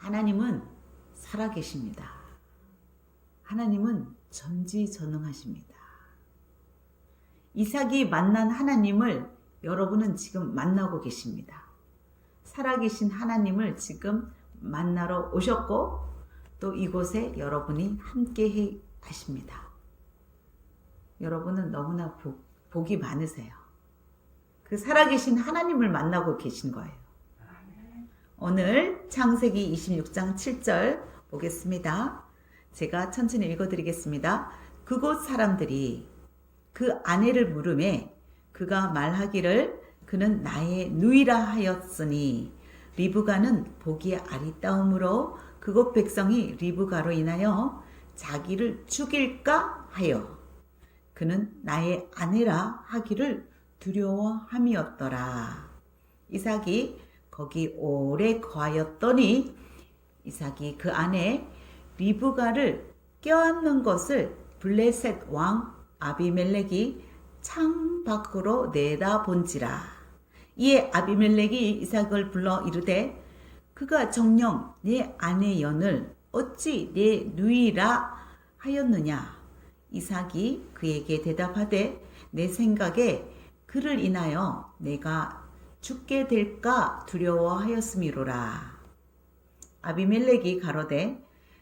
하나님은 살아계십니다. 하나님은 전지전능하십니다. 이삭이 만난 하나님을 여러분은 지금 만나고 계십니다. 살아계신 하나님을 지금 만나러 오셨고 또 이곳에 여러분이 함께 하십니다. 여러분은 너무나 복이 많으세요. 그 살아계신 하나님을 만나고 계신 거예요. 오늘 창세기 26장 7절 보겠습니다. 제가 천천히 읽어드리겠습니다. 그곳 사람들이 그 아내를 물으매 그가 말하기를 그는 나의 누이라 하였으니 리브가는 보기에 아리따움으로 그곳 백성이 리브가로 인하여 자기를 죽일까 하여 그는 나의 아내라 하기를 두려워함이었더라. 이삭이 거기 오래 거하였더니 이삭이 그 아내 리브가를 껴안는 것을 블레셋 왕 아비멜렉이 창 밖으로 내다본지라. 이에 아비멜렉이 이삭을 불러 이르되 그가 정녕 내 아내 연을 어찌 내 누이라 하였느냐. 이삭이 그에게 대답하되 내 생각에 그를 인하여 내가 죽게 될까 두려워하였음이로라. 아비멜렉이 가로되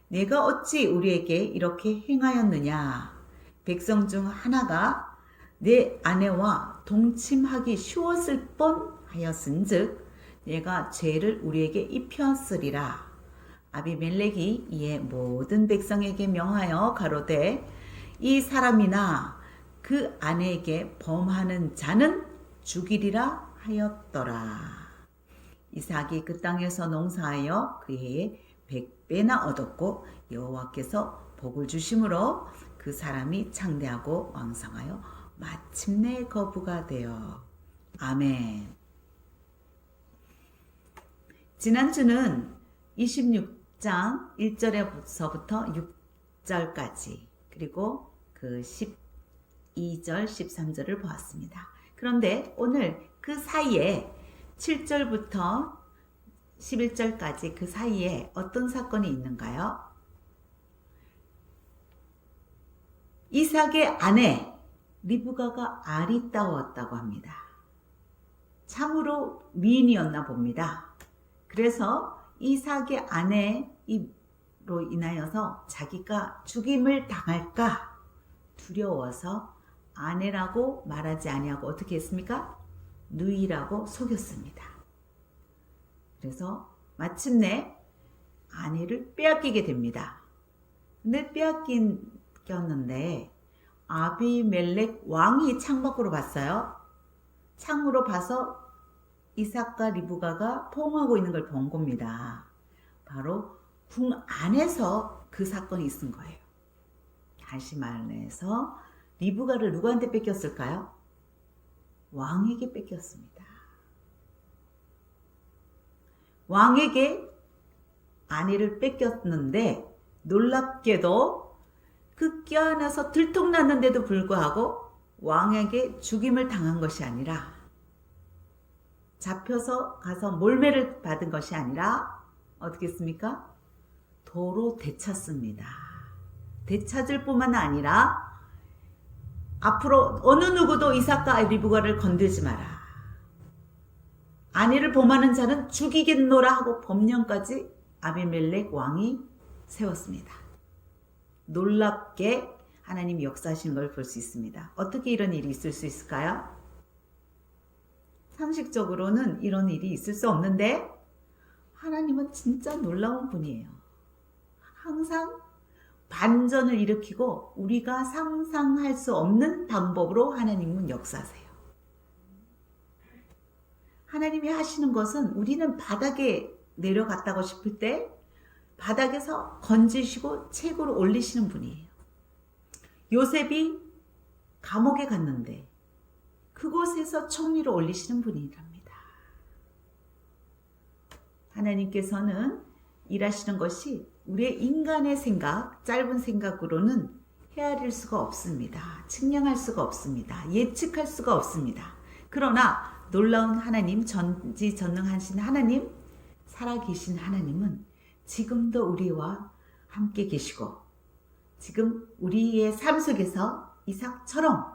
내가 어찌 우리에게 이렇게 행하였느냐. 백성 중 하나가 내 아내와 동침하기 쉬웠을 뻔하였은즉 내가 죄를 우리에게 입혔으리라. 아비멜렉이 이에 모든 백성에게 명하여 가로되 이 사람이나 그 아내에게 범하는 자는 죽이리라 하였더라. 이삭이 그 땅에서 농사하여 그 해에 100배나 얻었고 여호와께서 복을 주심으로 그 사람이 창대하고 왕성하여 마침내 거부가 되어. 아멘. 지난주는 26장 1절에서부터 6절까지 그리고 그 12절 13절을 보았습니다. 그런데 오늘 그 사이에 7절부터 11절까지 그 사이에 어떤 사건이 있는가요? 이삭의 아내 리브가가 아리따웠다고 합니다. 참으로 미인이었나 봅니다. 그래서 이삭의 아내로 인하여서 자기가 죽임을 당할까 두려워서 아내라고 말하지 아니하고 어떻게 했습니까? 누이라고 속였습니다. 그래서 마침내 아내를 빼앗기게 됩니다. 근데 빼앗겼는데 아비멜렉 왕이 창밖으로 봤어요. 창으로 봐서 이삭과 리브가가 포옹하고 있는 걸 본 겁니다. 바로 궁 안에서 그 사건이 있은 거예요. 다시 말해서 리브가를 누구한테 뺏겼을까요? 왕에게 뺏겼습니다. 왕에게 아내를 뺏겼는데 놀랍게도 그 껴안아서 들통났는데도 불구하고 왕에게 죽임을 당한 것이 아니라 잡혀서 가서 몰매를 받은 것이 아니라 어떻게 했습니까? 도로 되찾습니다. 되찾을 뿐만 아니라 앞으로 어느 누구도 이삭과 리브가를 건들지 마라. 아내를 범하는 자는 죽이겠노라 하고 법령까지 아비멜렉 왕이 세웠습니다. 놀랍게 하나님이 역사하시는 걸 볼 수 있습니다. 어떻게 이런 일이 있을 수 있을까요? 상식적으로는 이런 일이 있을 수 없는데 하나님은 진짜 놀라운 분이에요. 항상 반전을 일으키고 우리가 상상할 수 없는 방법으로 하나님은 역사하세요. 하나님이 하시는 것은 우리는 바닥에 내려갔다고 싶을 때 바닥에서 건지시고 책으로 올리시는 분이에요. 요셉이 감옥에 갔는데 그곳에서 총리로 올리시는 분이랍니다. 하나님께서는 일하시는 것이 우리의 인간의 생각, 짧은 생각으로는 헤아릴 수가 없습니다. 측량할 수가 없습니다. 예측할 수가 없습니다. 그러나 놀라운 하나님, 전지전능하신 하나님, 살아계신 하나님은 지금도 우리와 함께 계시고 지금 우리의 삶 속에서 이삭처럼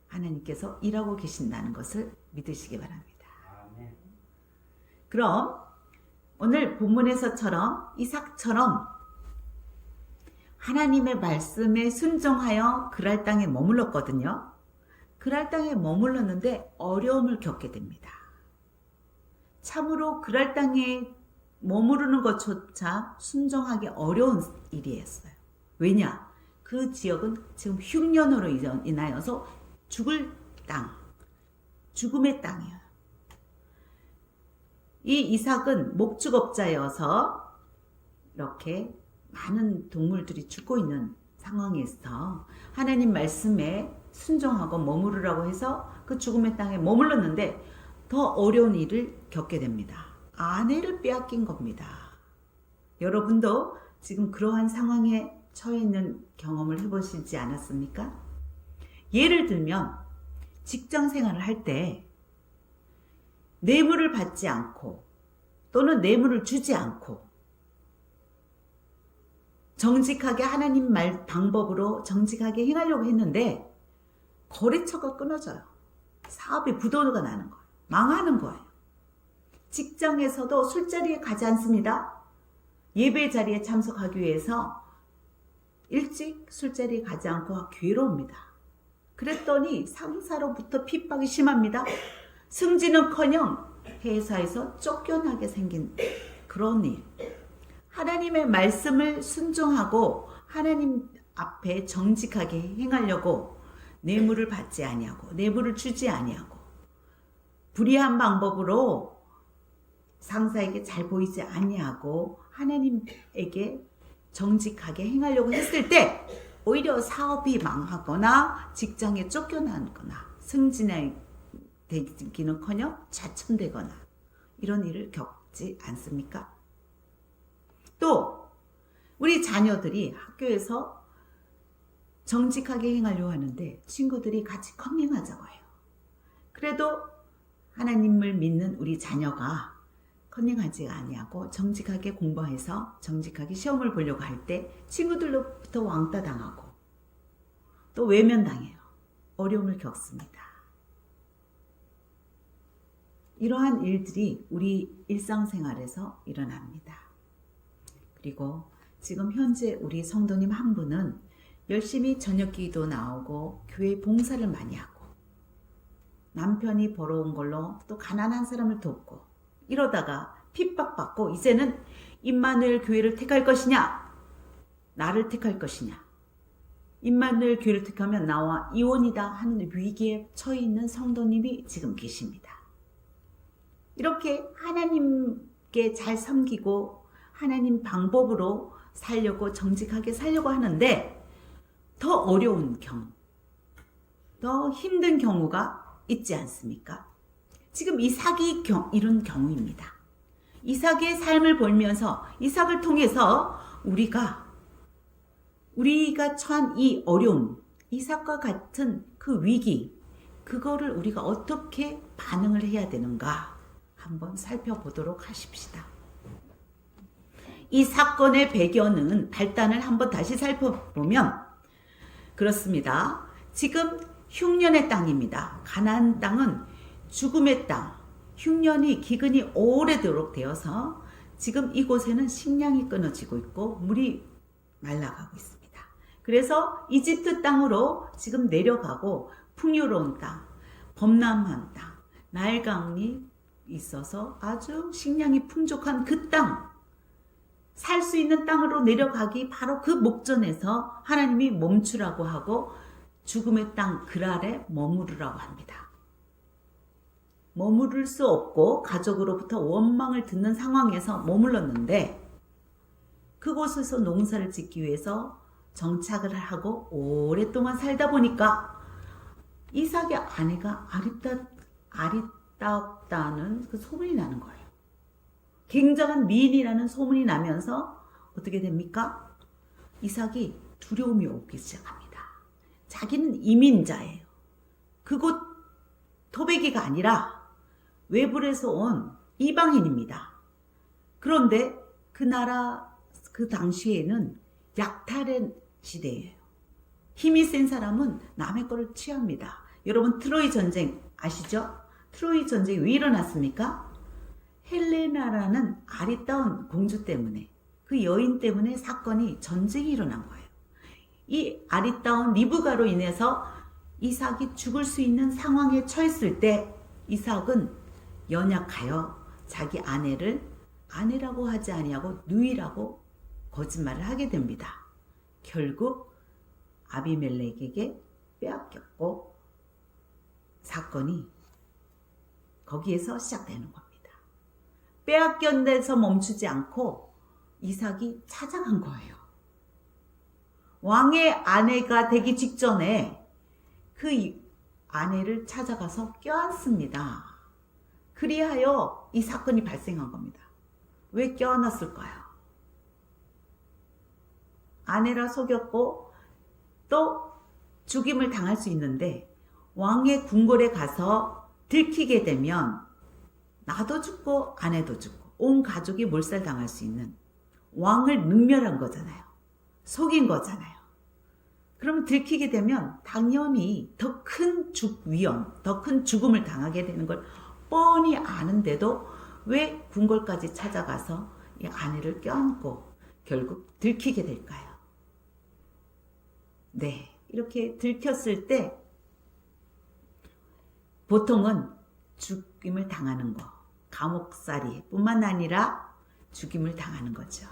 하나님께서 일하고 계신다는 것을 믿으시기 바랍니다. 그럼 오늘 본문에서처럼 이삭처럼 하나님의 말씀에 순종하여 그랄 땅에 머물렀거든요. 그랄 땅에 머물렀는데 어려움을 겪게 됩니다. 참으로 그랄 땅에 머무르는 것조차 순종하기 어려운 일이었어요. 왜냐? 그 지역은 지금 흉년으로 인하여서 죽을 땅, 죽음의 땅이에요. 이 이삭은 목축업자여서 이렇게 많은 동물들이 죽고 있는 상황에서 하나님 말씀에 순종하고 머무르라고 해서 그 죽음의 땅에 머물렀는데 더 어려운 일을 겪게 됩니다. 아내를 빼앗긴 겁니다. 여러분도 지금 그러한 상황에 처해 있는 경험을 해보시지 않았습니까? 예를 들면 직장 생활을 할 때 뇌물을 받지 않고 또는 뇌물을 주지 않고 정직하게 하나님 말 방법으로 정직하게 행하려고 했는데 거래처가 끊어져요. 사업이 부도가 나는 거예요. 망하는 거예요. 직장에서도 술자리에 가지 않습니다. 예배 자리에 참석하기 위해서 일찍 술자리에 가지 않고 괴로웁니다. 그랬더니 상사로부터 핍박이 심합니다. 승진은커녕 회사에서 쫓겨나게 생긴 그런 일. 하나님의 말씀을 순종하고 하나님 앞에 정직하게 행하려고 뇌물을 받지 아니하고 뇌물을 주지 아니하고 불의한 방법으로 상사에게 잘 보이지 아니하고 하나님에게 정직하게 행하려고 했을 때 오히려 사업이 망하거나 직장에 쫓겨나거나 승진되기는커녕 자천되거나 이런 일을 겪지 않습니까? 또 우리 자녀들이 학교에서 정직하게 행하려고 하는데 친구들이 같이 컨닝하자고 해요. 그래도 하나님을 믿는 우리 자녀가 컨닝하지 아니하고 정직하게 공부해서 정직하게 시험을 보려고 할 때 친구들로부터 왕따 당하고 또 외면당해요. 어려움을 겪습니다. 이러한 일들이 우리 일상생활에서 일어납니다. 그리고 지금 현재 우리 성도님 한 분은 열심히 저녁기도 나오고 교회 봉사를 많이 하고 남편이 벌어온 걸로 또 가난한 사람을 돕고 이러다가 핍박받고 이제는 임마누엘 교회를 택할 것이냐 나를 택할 것이냐 임마누엘 교회를 택하면 나와 이혼이다 하는 위기에 처해 있는 성도님이 지금 계십니다. 이렇게 하나님께 잘 섬기고 하나님 방법으로 살려고 정직하게 살려고 하는데 더 어려운 경우, 더 힘든 경우가 있지 않습니까? 지금 이삭이 이런 경우입니다. 이삭의 삶을 보면서 이삭을 통해서 우리가 처한 이 어려움, 이삭과 같은 그 위기, 그거를 우리가 어떻게 반응을 해야 되는가 한번 살펴보도록 하십시다. 이 사건의 배경은 발단을 한번 다시 살펴보면 그렇습니다. 지금 흉년의 땅입니다. 가나안 땅은 죽음의 땅, 흉년이 기근이 오래도록 되어서 지금 이곳에는 식량이 끊어지고 있고 물이 말라가고 있습니다. 그래서 이집트 땅으로 지금 내려가고 풍요로운 땅, 범람한 땅, 나일강이 있어서 아주 식량이 풍족한 그 땅, 살 수 있는 땅으로 내려가기 바로 그 목전에서 하나님이 멈추라고 하고 죽음의 땅 그랄에 머무르라고 합니다. 머무를 수 없고 가족으로부터 원망을 듣는 상황에서 머물렀는데 그곳에서 농사를 짓기 위해서 정착을 하고 오랫동안 살다 보니까 이삭의 아내가 아리따웠다는 그 소문이 나는 거예요. 굉장한 미인이라는 소문이 나면서 어떻게 됩니까? 이삭이 두려움이 오기 시작합니다. 자기는 이민자예요. 그곳 토백이가 아니라 외부에서 온 이방인입니다. 그런데 그 그 나라 그 당시에는 약탈의 시대예요. 힘이 센 사람은 남의 거를 취합니다. 여러분 트로이 전쟁 아시죠? 트로이 전쟁이 왜 일어났습니까? 헬레나라는 아리따운 공주 때문에, 그 여인 때문에 사건이, 전쟁이 일어난 거예요. 이 아리따운 리브가로 인해서 이삭이 죽을 수 있는 상황에 처했을 때 이삭은 연약하여 자기 아내를 아내라고 하지 아니하고 누이라고 거짓말을 하게 됩니다. 결국 아비멜렉에게 빼앗겼고 사건이 거기에서 시작되는 겁니다. 빼앗긴 데서 멈추지 않고 이삭이 찾아간 거예요. 왕의 아내가 되기 직전에 그 아내를 찾아가서 껴안습니다. 그리하여 이 사건이 발생한 겁니다. 왜 껴안았을까요? 아내라 속였고 또 죽임을 당할 수 있는데 왕의 궁궐에 가서 들키게 되면 나도 죽고 아내도 죽고 온 가족이 몰살당할 수 있는, 왕을 능멸한 거잖아요. 속인 거잖아요. 그러면 들키게 되면 당연히 더 큰 위험, 더 큰 죽음을 당하게 되는 걸 뻔히 아는데도 왜 궁궐까지 찾아가서 이 아내를 껴안고 결국 들키게 될까요? 네, 이렇게 들켰을 때 보통은 죽임을 당하는 거, 감옥살이 뿐만 아니라 죽임을 당하는 거죠.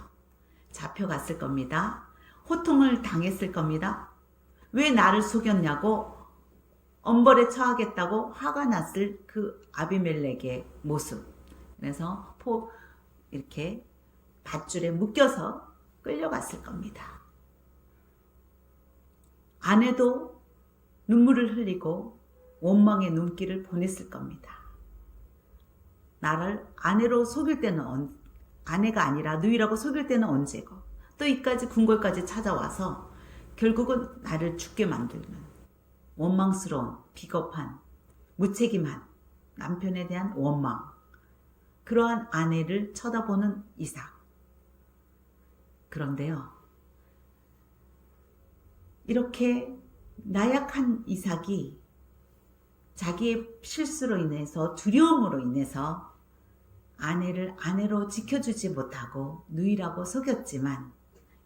잡혀갔을 겁니다. 호통을 당했을 겁니다. 왜 나를 속였냐고 엄벌에 처하겠다고 화가 났을 그 아비멜렉의 모습. 그래서 이렇게 밧줄에 묶여서 끌려갔을 겁니다. 아내도 눈물을 흘리고 원망의 눈길을 보냈을 겁니다. 나를 아내로 속일 때는 아내가 아니라 누이라고 속일 때는 언제고, 또 이까지 궁궐까지 찾아와서 결국은 나를 죽게 만들는 원망스러운, 비겁한, 무책임한 남편에 대한 원망, 그러한 아내를 쳐다보는 이삭. 그런데요, 이렇게 나약한 이삭이 자기의 실수로 인해서, 두려움으로 인해서 아내를 아내로 지켜주지 못하고 누이라고 속였지만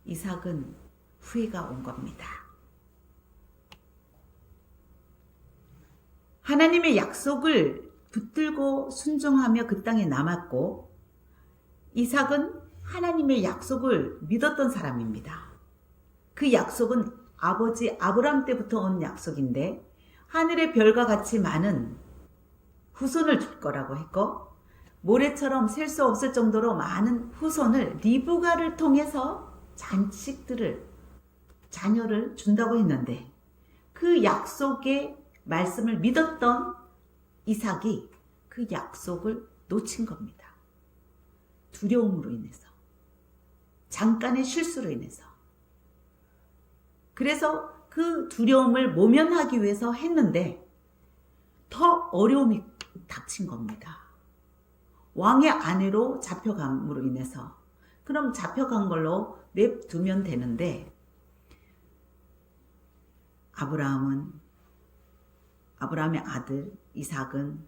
이삭은 후회가 온 겁니다. 하나님의 약속을 붙들고 순종하며 그 땅에 남았고, 이삭은 하나님의 약속을 믿었던 사람입니다. 그 약속은 아버지 아브람 때부터 온 약속인데 하늘의 별과 같이 많은 후손을 줄 거라고 했고, 모래처럼 셀 수 없을 정도로 많은 후손을 리브가를 통해서 자녀를 준다고 했는데, 그 약속의 말씀을 믿었던 이삭이 그 약속을 놓친 겁니다. 두려움으로 인해서, 잠깐의 실수로 인해서. 그래서 그 두려움을 모면하기 위해서 했는데 더 어려움이 닥친 겁니다. 왕의 아내로 잡혀감으로 인해서. 그럼 잡혀간 걸로 냅두면 되는데, 아브라함의 아들 이삭은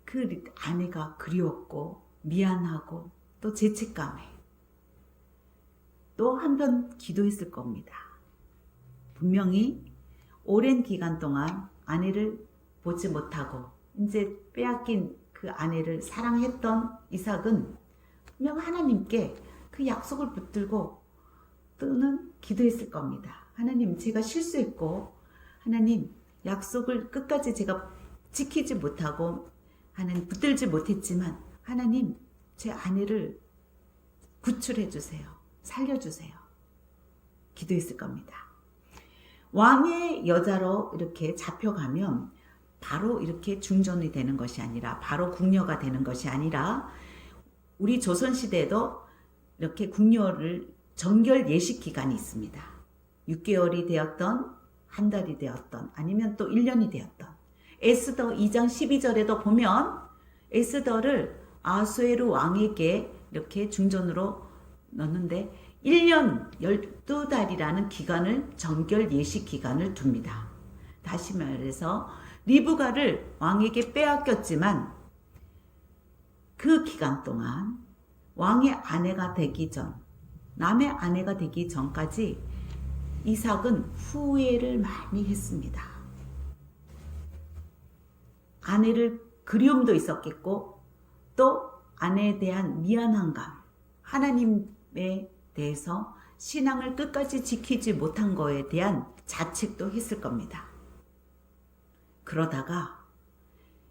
그 아내가 그리웠고 미안하고 또 죄책감에 또 한편 기도했을 겁니다. 분명히 오랜 기간 동안 아내를 보지 못하고 이제 빼앗긴 그 아내를 사랑했던 이삭은 분명 하나님께 그 약속을 붙들고 또는 기도했을 겁니다. 하나님, 제가 실수했고 하나님, 약속을 끝까지 제가 지키지 못하고 하나님 붙들지 못했지만 하나님, 제 아내를 구출해 주세요. 살려주세요. 기도했을 겁니다. 왕의 여자로 이렇게 잡혀가면 바로 이렇게 중전이 되는 것이 아니라, 바로 궁녀가 되는 것이 아니라, 우리 조선시대에도 이렇게 궁녀를 정결 예식 기간이 있습니다. 6개월이 되었던, 한 달이 되었던, 아니면 또 1년이 되었던. 에스더 2장 12절에도 보면 에스더를 아수에르 왕에게 이렇게 중전으로 넣는데 1년 12달이라는 기간을 정결 예식 기간을 둡니다. 다시 말해서 리브가를 왕에게 빼앗겼지만 그 기간 동안 왕의 아내가 되기 전, 남의 아내가 되기 전까지 이삭은 후회를 많이 했습니다. 아내를 그리움도 있었겠고 또 아내에 대한 미안함감, 하나님에 대해서 신앙을 끝까지 지키지 못한 거에 대한 자책도 했을 겁니다. 그러다가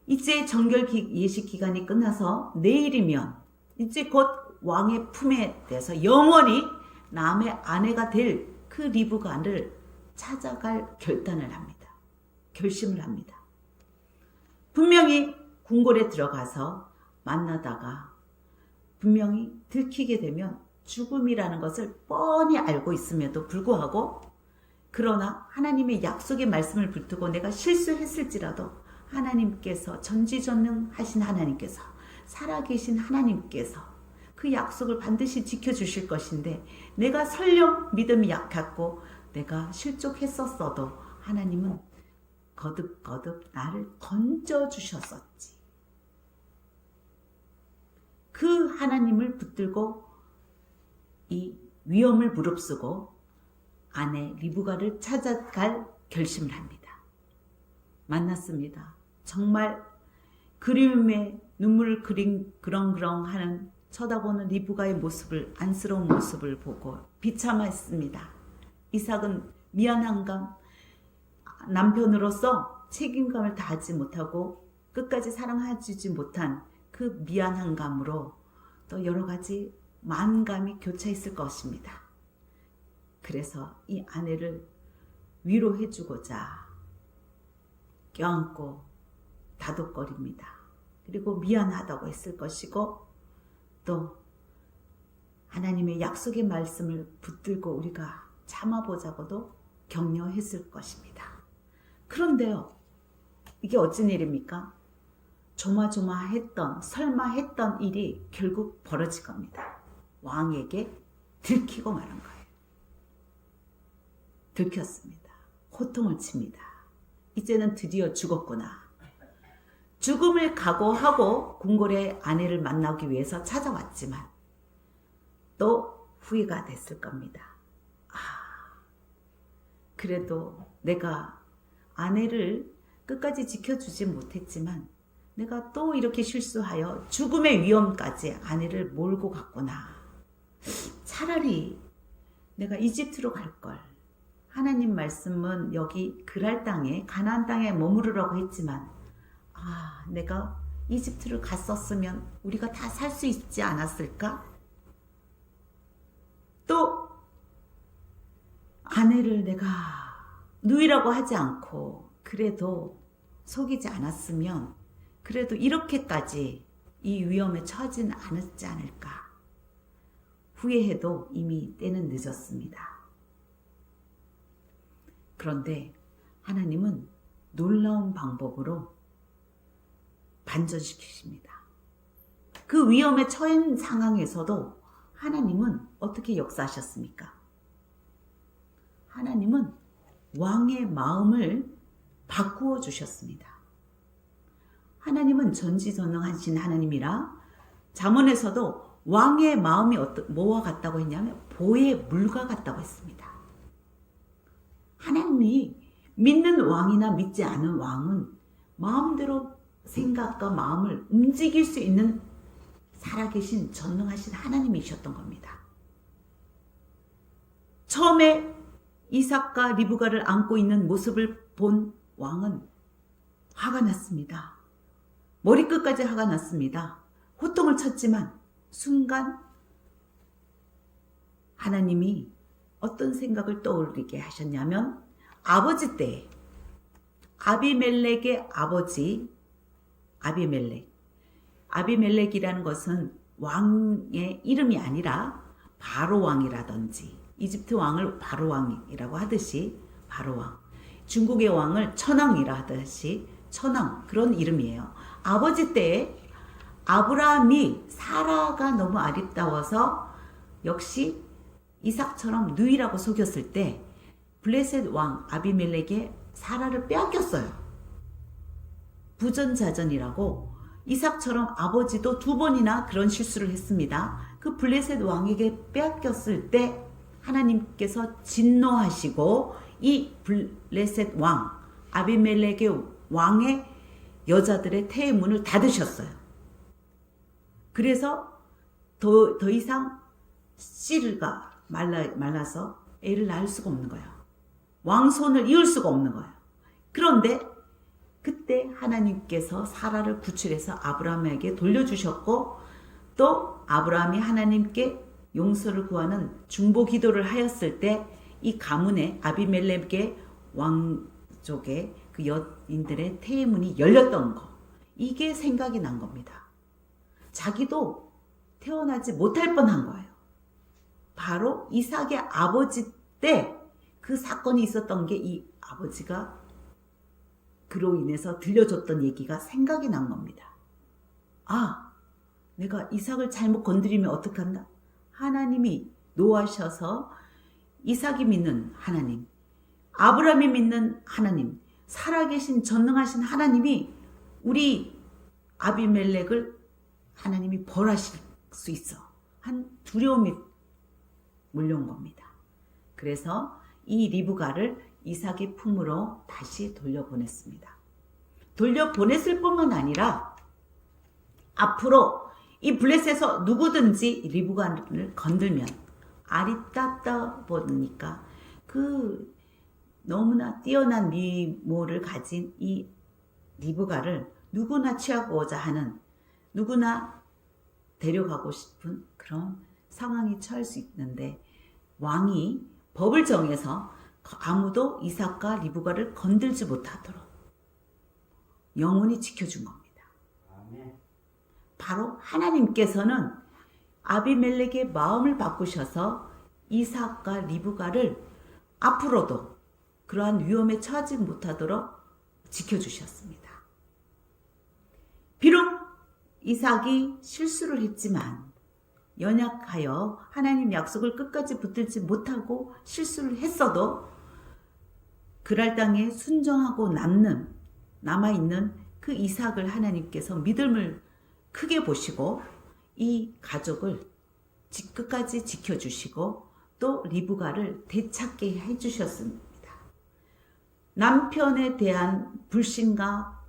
이제 정결 예식 기간이 끝나서 내일이면 이제 곧 왕의 품에 대해서 영원히 남의 아내가 될 그 리브가를 찾아갈 결단을 합니다. 결심을 합니다. 분명히 궁궐에 들어가서 만나다가 분명히 들키게 되면 죽음이라는 것을 뻔히 알고 있음에도 불구하고 그러나 하나님의 약속의 말씀을 붙들고 내가 실수했을지라도 하나님께서 전지전능하신 하나님께서 살아계신 하나님께서 그 약속을 반드시 지켜주실 것인데 내가 설령 믿음이 약했고 내가 실족했었어도 하나님은 거듭거듭 나를 건져주셨었지. 그 하나님을 붙들고 이 위험을 무릅쓰고 아내 리브가를 찾아갈 결심을 합니다. 만났습니다. 정말 그리움에 눈물을 그렁그렁하는 쳐다보는 리브가의 모습을, 안쓰러운 모습을 보고 비참했습니다. 이삭은 미안함감, 남편으로서 책임감을 다하지 못하고 끝까지 사랑해주지 못한 그 미안함감으로 또 여러 가지 만감이 교차했을 것입니다. 그래서 이 아내를 위로해주고자 껴안고 다독거립니다. 그리고 미안하다고 했을 것이고 또 하나님의 약속의 말씀을 붙들고 우리가 참아보자고도 격려했을 것입니다. 그런데요, 이게 어찌 일입니까? 조마조마했던, 설마했던 일이 결국 벌어질 겁니다. 왕에게 들키고 말한 거예요. 들켰습니다. 호통을 칩니다. 이제는 드디어 죽었구나. 죽음을 각오하고 궁궐의 아내를 만나기 위해서 찾아왔지만 또 후회가 됐을 겁니다. 그래도 내가 아내를 끝까지 지켜주지 못했지만 내가 또 이렇게 실수하여 죽음의 위험까지 아내를 몰고 갔구나. 차라리 내가 이집트로 갈걸. 하나님 말씀은 여기 그랄 땅에 가나안 땅에 머무르라고 했지만 내가 이집트를 갔었으면 우리가 다 살 수 있지 않았을까? 또 아내를 내가 누이라고 하지 않고 그래도 속이지 않았으면 그래도 이렇게까지 이 위험에 처하지는 않았지 않을까? 후회해도 이미 때는 늦었습니다. 그런데 하나님은 놀라운 방법으로 반전시키십니다. 그 위험에 처한 상황에서도 하나님은 어떻게 역사하셨습니까? 하나님은 왕의 마음을 바꾸어 주셨습니다. 하나님은 전지전능하신 하나님이라 잠언에서도 왕의 마음이 뭐와 같다고 했냐면 보의 물과 같다고 했습니다. 하나님이 믿는 왕이나 믿지 않은 왕은 마음대로 생각과 마음을 움직일 수 있는 살아계신 전능하신 하나님이셨던 겁니다. 처음에 이삭과 리브가를 안고 있는 모습을 본 왕은 화가 났습니다. 머리끝까지 화가 났습니다. 호통을 쳤지만 순간 하나님이 어떤 생각을 떠올리게 하셨냐면 아버지 때 아비멜렉의 아버지 아비멜렉이라는 것은 왕의 이름이 아니라 바로 왕이라든지 이집트 왕을 바로 왕이라고 하듯이 바로 왕, 중국의 왕을 천왕이라 하듯이 천왕, 그런 이름이에요. 아버지 때에 아브라함이 사라가 너무 아름다워서 역시 이삭처럼 누이라고 속였을 때 블레셋 왕 아비멜렉의 사라를 빼앗겼어요. 부전자전이라고 이삭처럼 아버지도 2번이나 그런 실수를 했습니다. 그 블레셋 왕에게 빼앗겼을 때 하나님께서 진노하시고 이 블레셋 왕 아비멜렉의 왕의 여자들의 태의 문을 닫으셨어요. 그래서 더 이상 씨가 말라서 애를 낳을 수가 없는 거예요. 왕손을 이을 수가 없는 거예요. 그런데 그때 하나님께서 사라를 구출해서 아브라함에게 돌려주셨고, 또 아브라함이 하나님께 용서를 구하는 중보 기도를 하였을 때 이 가문의 아비멜렉의 왕족의 그 여인들의 태의 문이 열렸던 거, 이게 생각이 난 겁니다. 자기도 태어나지 못할 뻔한 거예요. 바로 이삭의 아버지 때 그 사건이 있었던 게 이 아버지가 그로 인해서 들려줬던 얘기가 생각이 난 겁니다. 아, 내가 이삭을 잘못 건드리면 어떡한다? 하나님이 노하셔서 이삭이 믿는 하나님, 아브라함이 믿는 하나님, 살아계신 전능하신 하나님이 우리 아비멜렉을 하나님이 벌하실 수 있어 한 두려움이 몰려온 겁니다. 그래서 이 리브가를 이삭의 품으로 다시 돌려보냈습니다. 돌려보냈을 뿐만 아니라 앞으로 이 블레셋에서 누구든지 리브가를 건들면, 알이 땄다 보니까 그 너무나 뛰어난 미모를 가진 이 리브가를 누구나 취하고자 하는, 누구나 데려가고 싶은 그런 상황이 처할 수 있는데, 왕이 법을 정해서 아무도 이삭과 리브가를 건들지 못하도록 영원히 지켜준 겁니다. 바로 하나님께서는 아비멜렉의 마음을 바꾸셔서 이삭과 리브가를 앞으로도 그러한 위험에 처하지 못하도록 지켜주셨습니다. 비록 이삭이 실수를 했지만, 연약하여 하나님 약속을 끝까지 붙들지 못하고 실수를 했어도 그랄 땅에 순종하고 남아있는 그 이삭을 하나님께서 믿음을 크게 보시고 이 가족을 끝까지 지켜주시고 또 리브가를 되찾게 해주셨습니다. 남편에 대한 불신과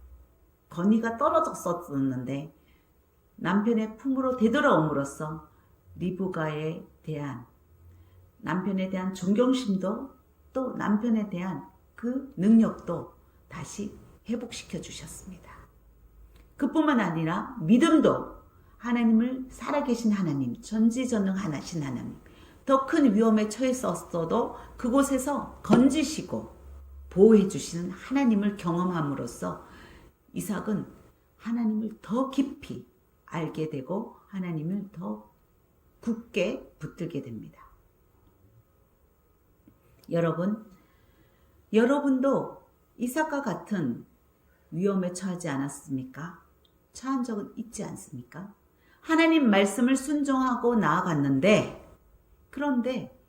건의가 떨어졌었는데 남편의 품으로 되돌아옴으로써 리브가에 대한 남편에 대한 존경심도 또 남편에 대한 그 능력도 다시 회복시켜 주셨습니다. 그뿐만 아니라 믿음도 하나님을 살아계신 하나님, 전지전능하신 하나님, 더 큰 위험에 처했었어도 그곳에서 건지시고 보호해 주시는 하나님을 경험함으로써 이삭은 하나님을 더 깊이 알게 되고 하나님을 더 굳게 붙들게 됩니다. 여러분도 이삭과 같은 위험에 처하지 않았습니까? 처한 적은 있지 않습니까? 하나님 말씀을 순종하고 나아갔는데, 그런데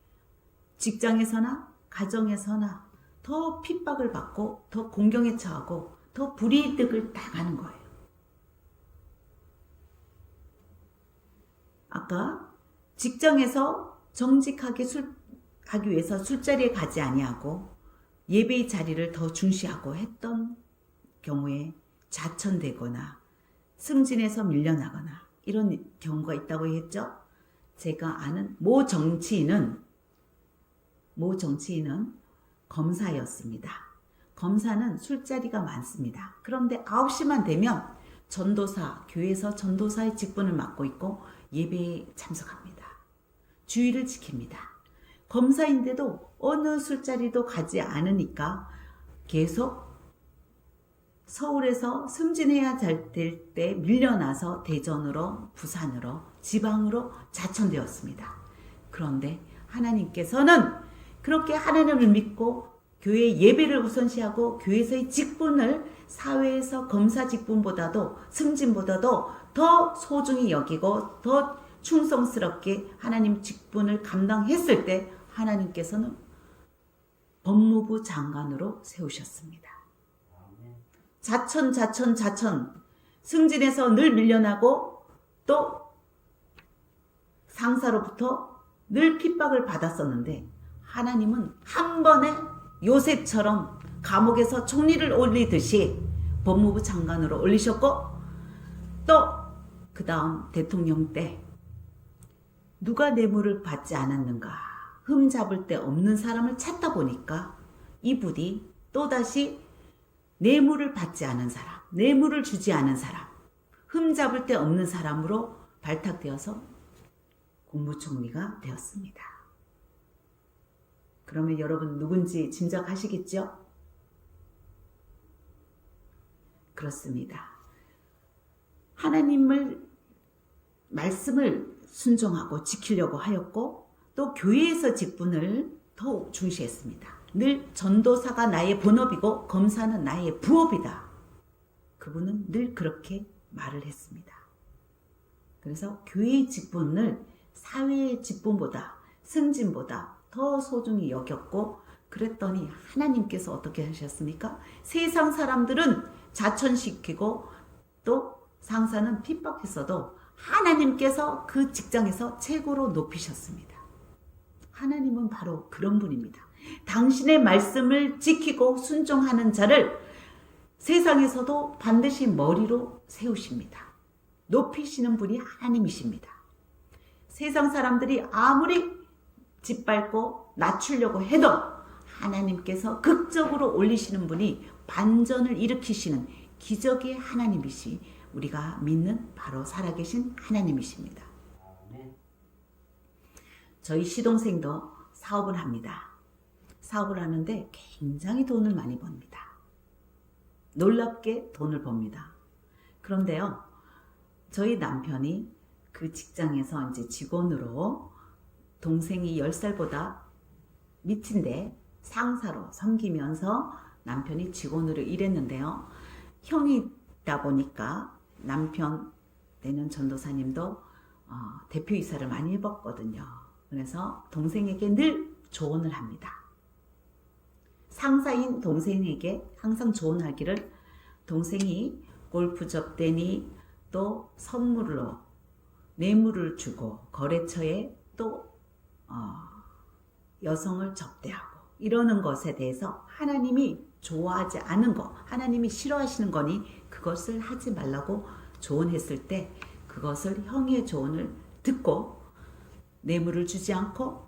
직장에서나 가정에서나 더 핍박을 받고 더 공경에 처하고 더 불이득을 당하는 거예요. 아까 직장에서 정직하게 하기 위해서 술자리에 가지 아니하고 예배의 자리를 더 중시하고 했던 경우에 자천되거나 승진해서 밀려나거나 이런 경우가 있다고 했죠. 제가 아는 모 정치인은 검사였습니다. 검사는 술자리가 많습니다. 그런데 9시만 되면 교회에서 전도사의 직분을 맡고 있고 예배에 참석합니다. 주의를 지킵니다. 검사인데도 어느 술자리도 가지 않으니까 계속 서울에서 승진해야 될 때 밀려나서 대전으로, 부산으로, 지방으로 자천되었습니다. 그런데 하나님께서는 그렇게 하나님을 믿고 교회 예배를 우선시하고 교회에서의 직분을 사회에서 검사 직분보다도 승진보다도 더 소중히 여기고 더 충성스럽게 하나님 직분을 감당했을 때 하나님께서는 법무부 장관으로 세우셨습니다. 자천 승진해서 늘 밀려나고 또 상사로부터 늘 핍박을 받았었는데 하나님은 한 번에 요셉처럼 감옥에서 총리를 올리듯이 법무부 장관으로 올리셨고 또 그 다음 대통령 때 누가 뇌물을 받지 않았는가 흠잡을 데 없는 사람을 찾다 보니까 이분이 또다시 뇌물을 받지 않은 사람, 뇌물을 주지 않은 사람, 흠잡을 데 없는 사람으로 발탁되어서 국무총리가 되었습니다. 그러면 여러분 누군지 짐작하시겠죠? 그렇습니다. 하나님을 말씀을 순종하고 지키려고 하였고 또 교회에서 직분을 더욱 중시했습니다. 늘 전도사가 나의 본업이고 검사는 나의 부업이다. 그분은 늘 그렇게 말을 했습니다. 그래서 교회의 직분을 사회의 직분보다 승진보다 더 소중히 여겼고 그랬더니 하나님께서 어떻게 하셨습니까? 세상 사람들은 자천시키고 또 상사는 핍박했어도 하나님께서 그 직장에서 최고로 높이셨습니다. 하나님은 바로 그런 분입니다. 당신의 말씀을 지키고 순종하는 자를 세상에서도 반드시 머리로 세우십니다. 높이시는 분이 하나님이십니다. 세상 사람들이 아무리 짓밟고 낮추려고 해도 하나님께서 극적으로 올리시는 분이 반전을 일으키시는 기적의 하나님이시 우리가 믿는 바로 살아계신 하나님이십니다. 저희 시동생도 사업을 합니다. 사업을 하는데 굉장히 돈을 많이 법니다. 놀랍게 돈을 법니다. 그런데요, 저희 남편이 그 직장에서 이제 직원으로 동생이 10살보다 밑인데 상사로 섬기면서 남편이 직원으로 일했는데요. 형이다 보니까 남편 되는 전도사님도 대표이사를 많이 해봤거든요. 그래서 동생에게 늘 조언을 합니다. 상사인 동생에게 항상 조언하기를 동생이 골프 접대니 또 선물로 뇌물을 주고 거래처에 또 여성을 접대하고 이러는 것에 대해서 하나님이 좋아하지 않은 거, 하나님이 싫어하시는 거니 그것을 하지 말라고 조언했을 때 그것을 형의 조언을 듣고 뇌물을 주지 않고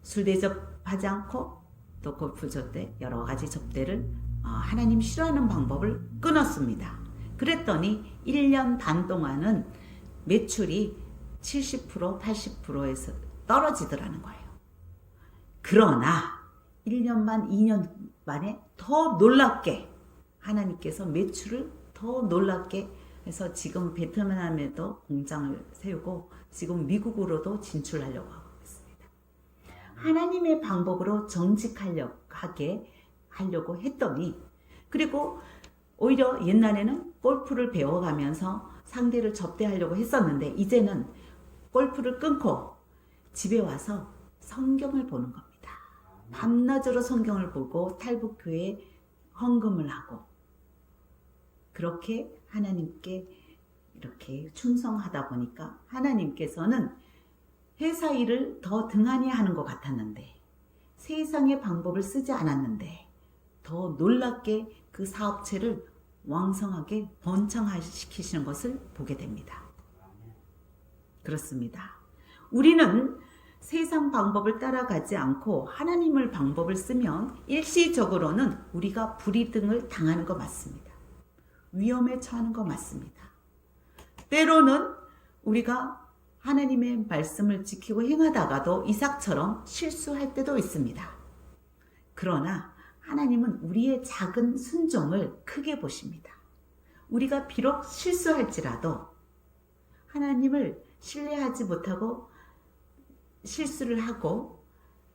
술 대접하지 않고 또 골프 접대 여러 가지 접대를 하나님 싫어하는 방법을 끊었습니다. 그랬더니 1년 반 동안은 매출이 70% 80%에서 떨어지더라는 거예요. 그러나 1년 반 2년 만에 더 놀랍게 하나님께서 매출을 더 놀랍게 해서 지금 베트남에도 공장을 세우고 지금 미국으로도 진출하려고 하고 있습니다. 하나님의 방법으로 정직하게 하려고 했더니 그리고 오히려 옛날에는 골프를 배워가면서 상대를 접대하려고 했었는데 이제는 골프를 끊고 집에 와서 성경을 보는 겁니다. 밤낮으로 성경을 보고 탈북교회에 헌금을 하고 그렇게 하나님께 이렇게 충성하다 보니까 하나님께서는 회사 일을 더 등한히 하는 것 같았는데 세상의 방법을 쓰지 않았는데 더 놀랍게 그 사업체를 왕성하게 번창시키시는 것을 보게 됩니다. 그렇습니다. 우리는 세상 방법을 따라가지 않고 하나님의 방법을 쓰면 일시적으로는 우리가 불이등을 당하는 거 맞습니다. 위험에 처하는 거 맞습니다. 때로는 우리가 하나님의 말씀을 지키고 행하다가도 이삭처럼 실수할 때도 있습니다. 그러나 하나님은 우리의 작은 순종을 크게 보십니다. 우리가 비록 실수할지라도 하나님을 신뢰하지 못하고 실수를 하고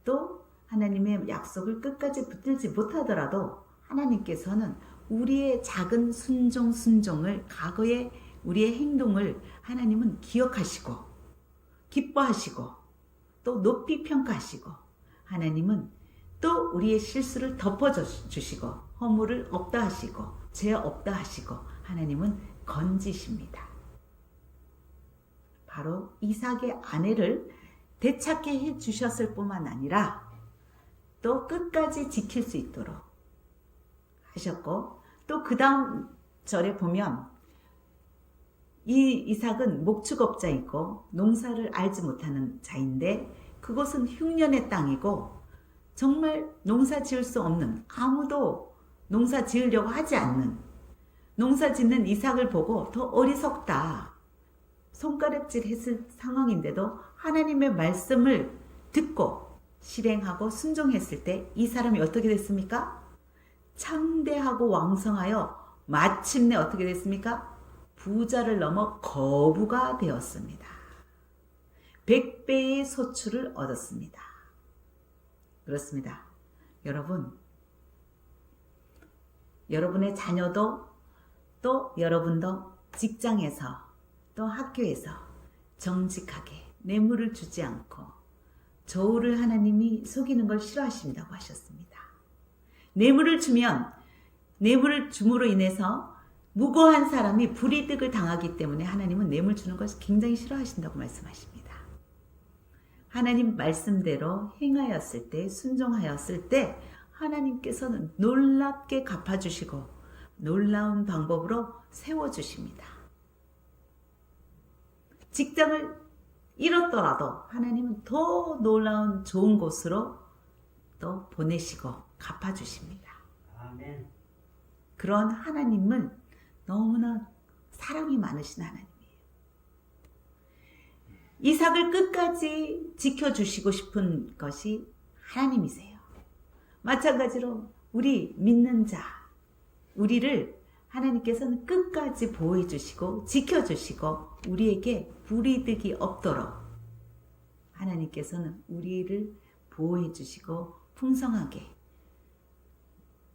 또 하나님의 약속을 끝까지 붙들지 못하더라도 하나님께서는 우리의 작은 순종을 과거의 우리의 행동을 하나님은 기억하시고 기뻐하시고 또 높이 평가하시고 하나님은 또 우리의 실수를 덮어주시고 허물을 없다 하시고 죄 없다 하시고 하나님은 건지십니다. 바로 이삭의 아내를 되찾게 해주셨을 뿐만 아니라 또 끝까지 지킬 수 있도록 하셨고 또 그 다음 절에 보면 이 이삭은 목축업자이고 농사를 알지 못하는 자인데 그곳은 흉년의 땅이고 정말 농사 지을 수 없는 아무도 농사 지으려고 하지 않는 농사 짓는 이삭을 보고 더 어리석다 손가락질 했을 상황인데도 하나님의 말씀을 듣고 실행하고 순종했을 때 이 사람이 어떻게 됐습니까? 창대하고 왕성하여 마침내 어떻게 됐습니까? 부자를 넘어 거부가 되었습니다. 100배의 소출을 얻었습니다. 그렇습니다. 여러분, 여러분의 자녀도 또 여러분도 직장에서 또 학교에서 정직하게 뇌물을 주지 않고 저울을 하나님이 속이는 걸 싫어하신다고 하셨습니다. 뇌물을 주면 뇌물을 줌으로 인해서 무고한 사람이 불이득을 당하기 때문에 하나님은 뇌물 주는 것을 굉장히 싫어하신다고 말씀하십니다. 하나님 말씀대로 행하였을 때 순종하였을 때 하나님께서는 놀랍게 갚아주시고 놀라운 방법으로 세워주십니다. 직장을 잃었더라도 하나님은 더 놀라운 좋은 곳으로 또 보내시고 갚아주십니다. 아멘. 그런 하나님은 너무나 사랑이 많으신 하나님이에요. 이삭을 끝까지 지켜주시고 싶은 것이 하나님이세요. 마찬가지로 우리 믿는 자, 우리를 하나님께서는 끝까지 보호해 주시고 지켜주시고 우리에게 불이득이 없도록 하나님께서는 우리를 보호해 주시고 풍성하게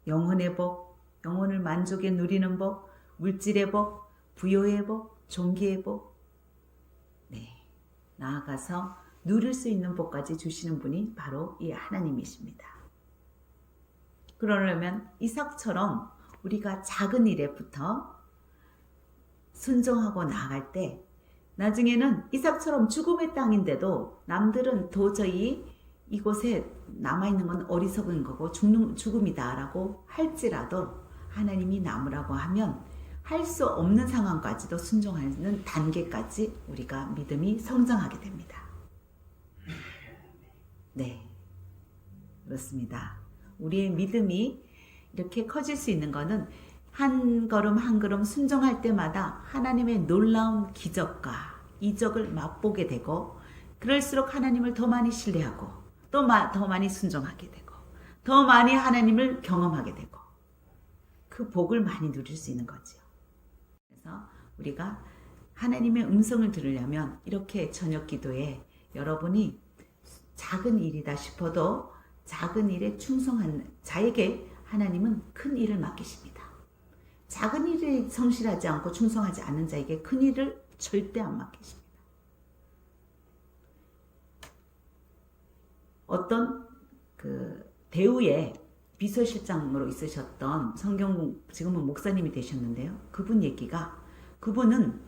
영혼의 복, 영혼을 만족에 누리는 복, 물질의 복, 부요의 복, 존귀의 복, 나아가서 누릴 수 있는 복까지 주시는 분이 바로 이 하나님이십니다. 그러려면 이삭처럼 우리가 작은 일에부터 순종하고 나아갈 때 나중에는 이삭처럼 죽음의 땅인데도 남들은 도저히 이곳에 남아있는 건 어리석은 거고 죽음이다라고 할지라도 하나님이 남으라고 하면 할 수 없는 상황까지도 순종하는 단계까지 우리가 믿음이 성장하게 됩니다. 네, 그렇습니다. 우리의 믿음이 이렇게 커질 수 있는 것은 한 걸음 한 걸음 순종할 때마다 하나님의 놀라운 기적과 이적을 맛보게 되고 그럴수록 하나님을 더 많이 신뢰하고 또 더 많이 순종하게 되고 더 많이 하나님을 경험하게 되고 그 복을 많이 누릴 수 있는 거죠. 그래서 우리가 하나님의 음성을 들으려면 이렇게 저녁 기도에 여러분이 작은 일이다 싶어도 작은 일에 충성한 자에게 하나님은 큰 일을 맡기십니다. 작은 일에 성실하지 않고 충성하지 않는 자에게 큰 일을 절대 안 맡기십니다. 어떤 대우의 비서실장으로 있으셨던 지금은 목사님이 되셨는데요. 그분은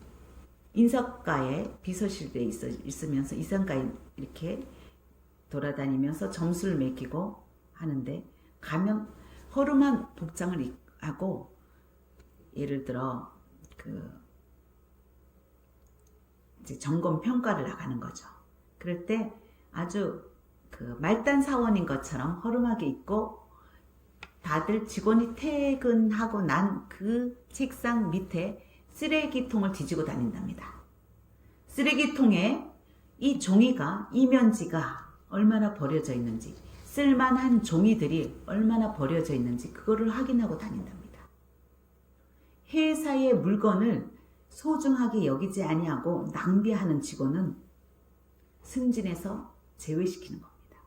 인사과에 비서실에 있으면서 인사과에 이렇게 돌아다니면서 점수를 매기고 하는데 가면 허름한 복장을 하고 예를 들어 이제 점검 평가를 나가는 거죠. 그럴 때 아주 말단 사원인 것처럼 허름하게 입고 다들 직원이 퇴근하고 난 그 책상 밑에 쓰레기통을 뒤지고 다닌답니다. 쓰레기통에 이 종이가 이면지가 얼마나 버려져 있는지 쓸만한 종이들이 얼마나 버려져 있는지 그거를 확인하고 다닌답니다. 회사의 물건을 소중하게 여기지 아니하고 낭비하는 직원은 승진해서 제외시키는 겁니다.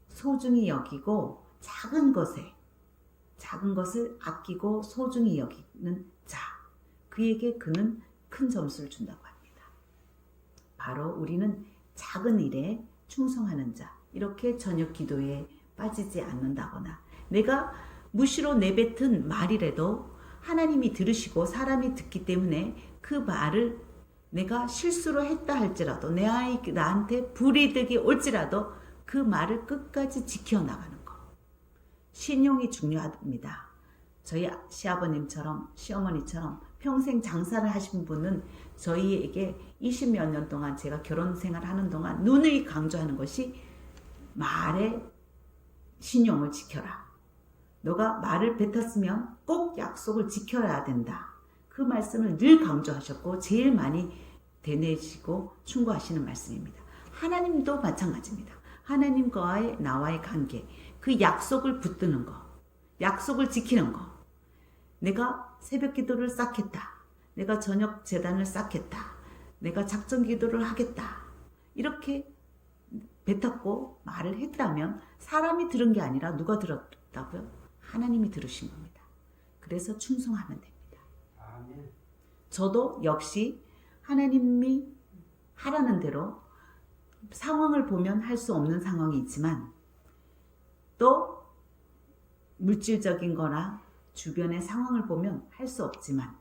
소중히 여기고 작은 것을 아끼고 소중히 여기는 자, 그에게 그는 큰 점수를 준다고 합니다. 바로 우리는 작은 일에 충성하는 자, 이렇게 저녁 기도에 빠지지 않는다거나 내가 무시로 내뱉은 말이라도 하나님이 들으시고 사람이 듣기 때문에 그 말을 내가 실수로 했다 할지라도 내 아이 나한테 불이득이 올지라도 그 말을 끝까지 지켜나가는 것. 신용이 중요합니다. 저희 시아버님처럼 시어머니처럼 평생 장사를 하신 분은 저희에게 20몇 년 동안 제가 결혼 생활을 하는 동안 누누이 강조하는 것이 말의 신용을 지켜라. 너가 말을 뱉었으면 꼭 약속을 지켜야 된다. 그 말씀을 늘 강조하셨고 제일 많이 되뇌시고 충고하시는 말씀입니다. 하나님도 마찬가지입니다. 하나님과의 나와의 관계, 그 약속을 붙드는 거, 약속을 지키는 거. 내가 새벽 기도를 쌓겠다. 내가 저녁 재단을 쌓겠다. 내가 작전 기도를 하겠다. 이렇게 뱉었고 말을 했다면 사람이 들은 게 아니라 누가 들었다고요? 하나님이 들으신 겁니다. 그래서 충성하면 됩니다. 아멘. 저도 역시 하나님이 하라는 대로 상황을 보면 할 수 없는 상황이 있지만 또 물질적인 거나 주변의 상황을 보면 할 수 없지만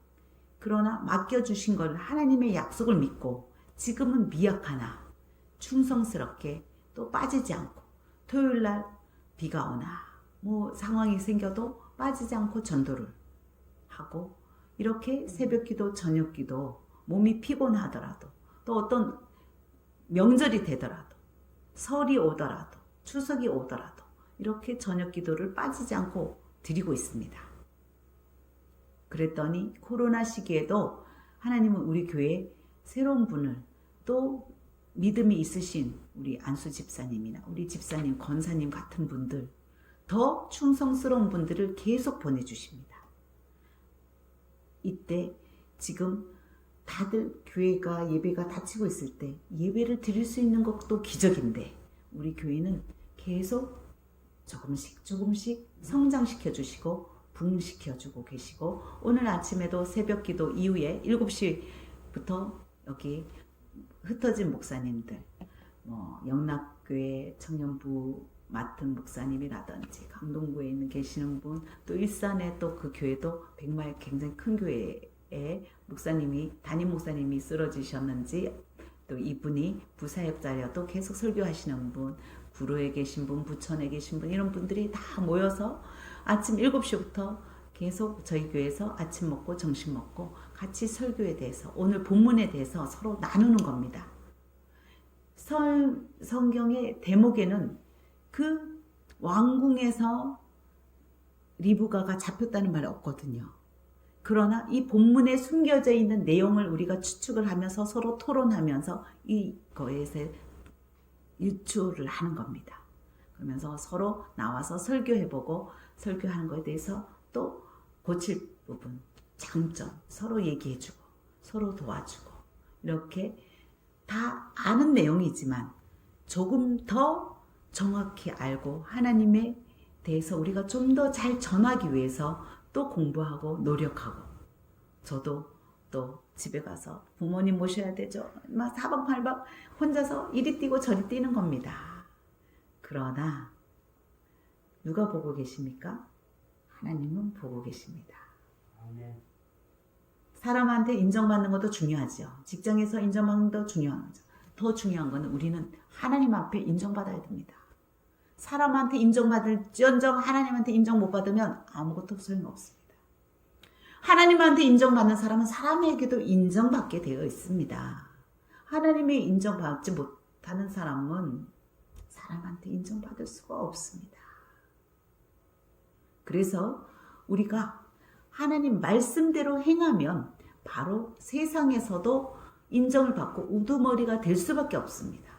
그러나 맡겨주신 걸 하나님의 약속을 믿고 지금은 미약하나 충성스럽게 또 빠지지 않고 토요일날 비가 오나 뭐 상황이 생겨도 빠지지 않고 전도를 하고 이렇게 새벽 기도 저녁 기도 몸이 피곤하더라도 또 어떤 명절이 되더라도 설이 오더라도 추석이 오더라도 이렇게 저녁 기도를 빠지지 않고 드리고 있습니다. 그랬더니 코로나 시기에도 하나님은 우리 교회에 새로운 분을 또 믿음이 있으신 우리 안수 집사님이나 우리 집사님, 권사님 같은 분들 더 충성스러운 분들을 계속 보내주십니다. 이때 지금 다들 교회가 예배가 닫히고 있을 때 예배를 드릴 수 있는 것도 기적인데 우리 교회는 계속 조금씩 성장시켜 주시고 부흥시켜 주고 계시고 오늘 아침에도 새벽 기도 이후에 7시부터 여기 흩어진 목사님들 영락교회 청년부 맡은 목사님이라든지 강동구에 있는 계시는 분 또 일산에 또 그 교회도 백마의 굉장히 큰 교회에 목사님이 담임 목사님이 쓰러지셨는지 또 이분이 부사역자여도 계속 설교하시는 분 구로에 계신 분 부천에 계신 분 이런 분들이 다 모여서 아침 7시부터 계속 저희 교회에서 아침 먹고 점심 먹고 같이 설교에 대해서 오늘 본문에 대해서 서로 나누는 겁니다. 성경의 대목에는 그 왕궁에서 리브가가 잡혔다는 말이 없거든요. 그러나 이 본문에 숨겨져 있는 내용을 우리가 추측을 하면서 서로 토론하면서 이거에서 유추를 하는 겁니다. 그러면서 서로 나와서 설교해보고 설교하는 것에 대해서 또 고칠 부분, 장점 서로 얘기해주고 서로 도와주고 이렇게 다 아는 내용이지만 조금 더 정확히 알고 하나님에 대해서 우리가 좀 더 잘 전하기 위해서 또 공부하고 노력하고 저도 또 집에 가서 부모님 모셔야 되죠. 막 사방팔방 혼자서 이리 뛰고 저리 뛰는 겁니다. 그러나 누가 보고 계십니까? 하나님은 보고 계십니다. 아멘. 사람한테 인정받는 것도 중요하죠. 직장에서 인정받는 것도 중요한 거죠. 더 중요한 거는 우리는 하나님 앞에 인정받아야 됩니다. 사람한테 인정받을지언정 하나님한테 인정 못 받으면 아무것도 소용없습니다. 하나님한테 인정받는 사람은 사람에게도 인정받게 되어 있습니다. 하나님의 인정받지 못하는 사람은 사람한테 인정받을 수가 없습니다. 그래서 우리가 하나님 말씀대로 행하면 바로 세상에서도 인정을 받고 우두머리가 될 수밖에 없습니다.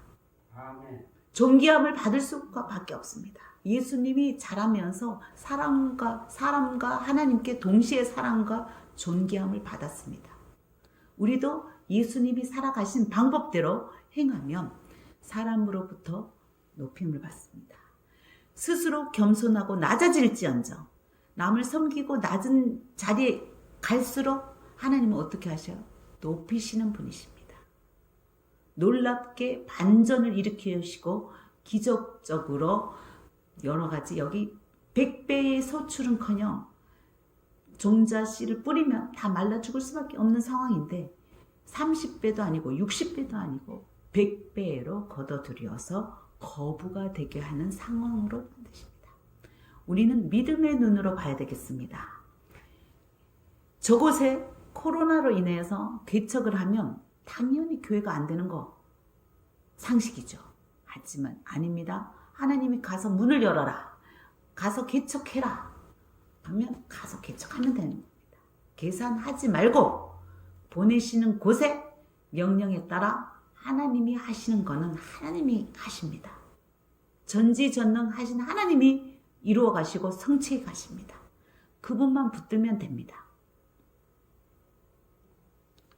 아멘. 존귀함을 받을 수밖에 없습니다. 예수님이 자라면서 사람과 하나님께 동시에 사랑과 존귀함을 받았습니다. 우리도 예수님이 살아가신 방법대로 행하면 사람으로부터 높임을 받습니다. 스스로 겸손하고 낮아질지언정 남을 섬기고 낮은 자리에 갈수록 하나님은 어떻게 하셔요? 높이시는 분이십니다. 놀랍게 반전을 일으키시고 기적적으로 여러 가지 여기 100배의 소출은커녕 종자 씨를 뿌리면 다 말라 죽을 수밖에 없는 상황인데 30배도 아니고 60배도 아니고 100배로 걷어들여서 거부가 되게 하는 상황으로 만드십니다. 우리는 믿음의 눈으로 봐야 되겠습니다. 저곳에 코로나로 인해서 개척을 하면 당연히 교회가 안 되는 거 상식이죠. 하지만 아닙니다. 하나님이 가서 문을 열어라. 가서 개척해라. 그러면 가서 개척하면 되는 겁니다. 계산하지 말고 보내시는 곳에 명령에 따라 하나님이 하시는 거는 하나님이 하십니다. 전지전능하신 하나님이 이루어 가시고 성취해 가십니다. 그분만 붙들면 됩니다.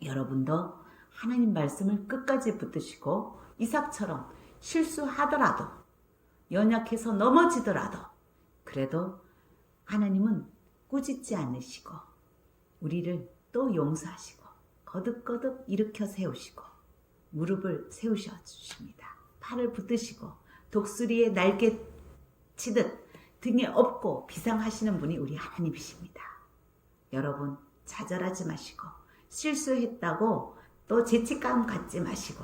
여러분도 하나님 말씀을 끝까지 붙드시고 이삭처럼 실수하더라도 연약해서 넘어지더라도 그래도 하나님은 꾸짖지 않으시고 우리를 또 용서하시고 거듭거듭 일으켜 세우시고 무릎을 세우셔 주십니다. 팔을 붙드시고 독수리의 날개 치듯 등에 업고 비상하시는 분이 우리 하나님이십니다. 여러분 좌절하지 마시고 실수했다고 또 죄책감 갖지 마시고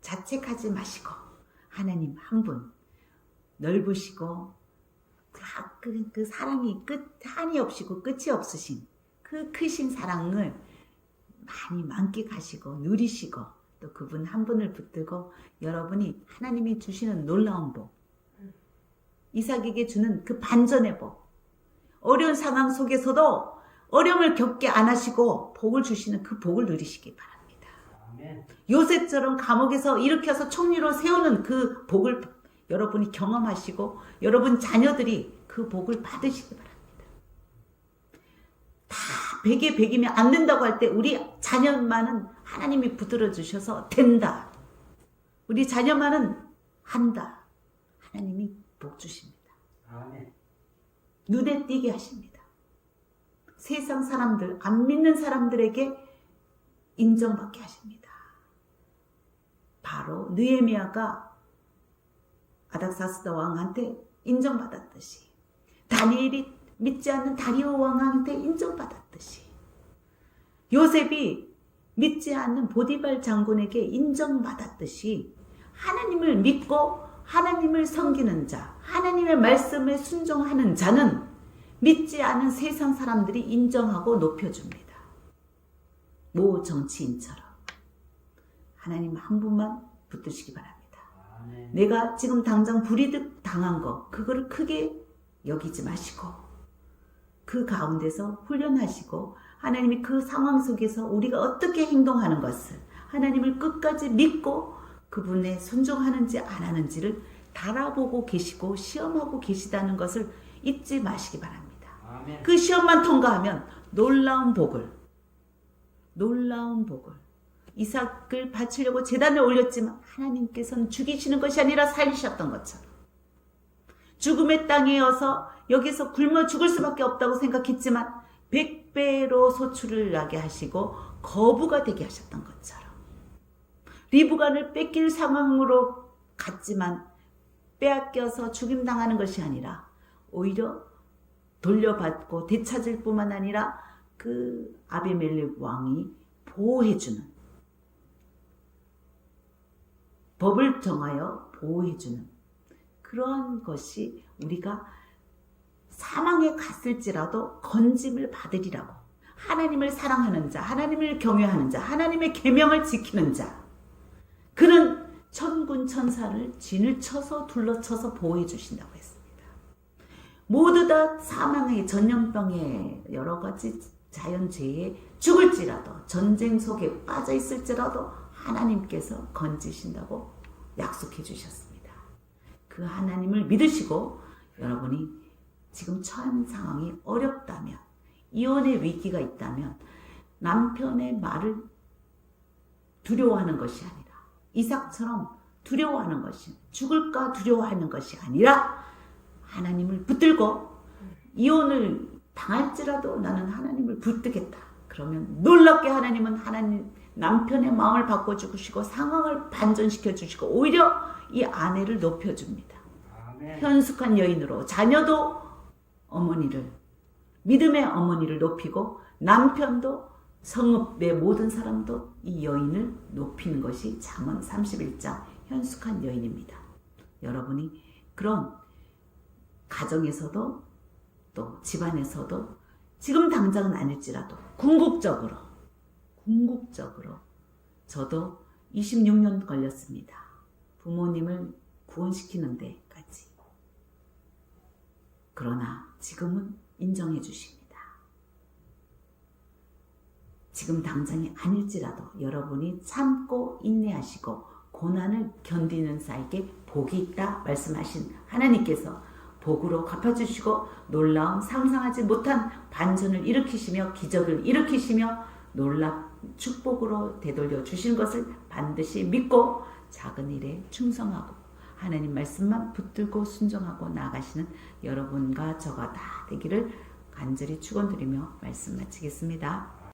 자책하지 마시고 하나님 한 분 넓으시고 그 사랑이 한이 없이고 끝이 없으신 그 크신 사랑을 많이 만끽하시고 누리시고 또 그분 한 분을 붙들고 여러분이 하나님이 주시는 놀라운 복 이삭에게 주는 그 반전의 복 어려운 상황 속에서도 어려움을 겪게 안 하시고 복을 주시는 그 복을 누리시기 바랍니다. 아멘. 요셉처럼 감옥에서 일으켜서 총리로 세우는 그 복을 여러분이 경험하시고 여러분 자녀들이 그 복을 받으시기 바랍니다. 다 100에 100이면 안 된다고 할 때 우리 자녀만은 하나님이 붙들어 주셔서 된다. 우리 자녀만은 한다. 하나님이 복 주십니다. 아멘. 눈에 띄게 하십니다. 세상 사람들, 안 믿는 사람들에게 인정받게 하십니다. 바로 느헤미야가 아닥사스다 왕한테 인정받았듯이 다니엘이 믿지 않는 다리오 왕한테 인정받았듯이 요셉이 믿지 않는 보디발 장군에게 인정받았듯이 하나님을 믿고 하나님을 섬기는 자, 하나님의 말씀에 순종하는 자는 믿지 않은 세상 사람들이 인정하고 높여줍니다. 모 정치인처럼 하나님 한 분만 붙드시기 바랍니다. 아멘. 내가 지금 당장 불이득 당한 거 그거를 크게 여기지 마시고 그 가운데서 훈련하시고 하나님이 그 상황 속에서 우리가 어떻게 행동하는 것을 하나님을 끝까지 믿고 그분에 순종하는지 안 하는지를 달아보고 계시고 시험하고 계시다는 것을 잊지 마시기 바랍니다. 아멘. 그 시험만 통과하면 놀라운 복을 이삭을 바치려고 제단을 올렸지만 하나님께서는 죽이시는 것이 아니라 살리셨던 것처럼 죽음의 땅이어서 여기서 굶어 죽을 수밖에 없다고 생각했지만 100배로 소출을 나게 하시고 거부가 되게 하셨던 것처럼 리브간을 뺏길 상황으로 갔지만 빼앗겨서 죽임당하는 것이 아니라 오히려 돌려받고 되찾을 뿐만 아니라 그 아비멜렉 왕이 보호해주는 법을 정하여 보호해주는 그러한 것이 우리가 사망에 갔을지라도 건짐을 받으리라고 하나님을 사랑하는 자, 하나님을 경외하는 자, 하나님의 계명을 지키는 자 그는 천군 천사를 진을 쳐서 둘러쳐서 보호해 주신다고 했습니다. 모두 다 사망의 전염병에 여러 가지 자연재해에 죽을지라도 전쟁 속에 빠져 있을지라도 하나님께서 건지신다고 약속해 주셨습니다. 그 하나님을 믿으시고 여러분이 지금 처한 상황이 어렵다면 이혼의 위기가 있다면 남편의 말을 두려워하는 것이 아니라 이삭처럼 두려워하는 것이 죽을까 두려워하는 것이 아니라 하나님을 붙들고 이혼을 당할지라도 나는 하나님을 붙들겠다. 그러면 놀랍게 하나님은 남편의 마음을 바꿔주시고 상황을 반전시켜 주시고 오히려 이 아내를 높여줍니다. 아멘. 현숙한 여인으로 자녀도 어머니를 믿음의 어머니를 높이고 남편도 성읍의 모든 사람도 이 여인을 높이는 것이 잠언 31장 현숙한 여인입니다. 여러분이 그런 가정에서도 또 집안에서도 지금 당장은 아닐지라도 궁극적으로 저도 26년 걸렸습니다. 부모님을 구원시키는 데까지. 그러나 지금은 인정해 주십니다. 지금 당장이 아닐지라도 여러분이 참고 인내하시고 고난을 견디는 자에게 복이 있다 말씀하신 하나님께서 복으로 갚아주시고 놀라운 상상하지 못한 반전을 일으키시며 기적을 일으키시며 놀랍 축복으로 되돌려 주신 것을 반드시 믿고 작은 일에 충성하고 하나님 말씀만 붙들고 순종하고 나아가시는 여러분과 저가 다 되기를 간절히 축원드리며 말씀 마치겠습니다.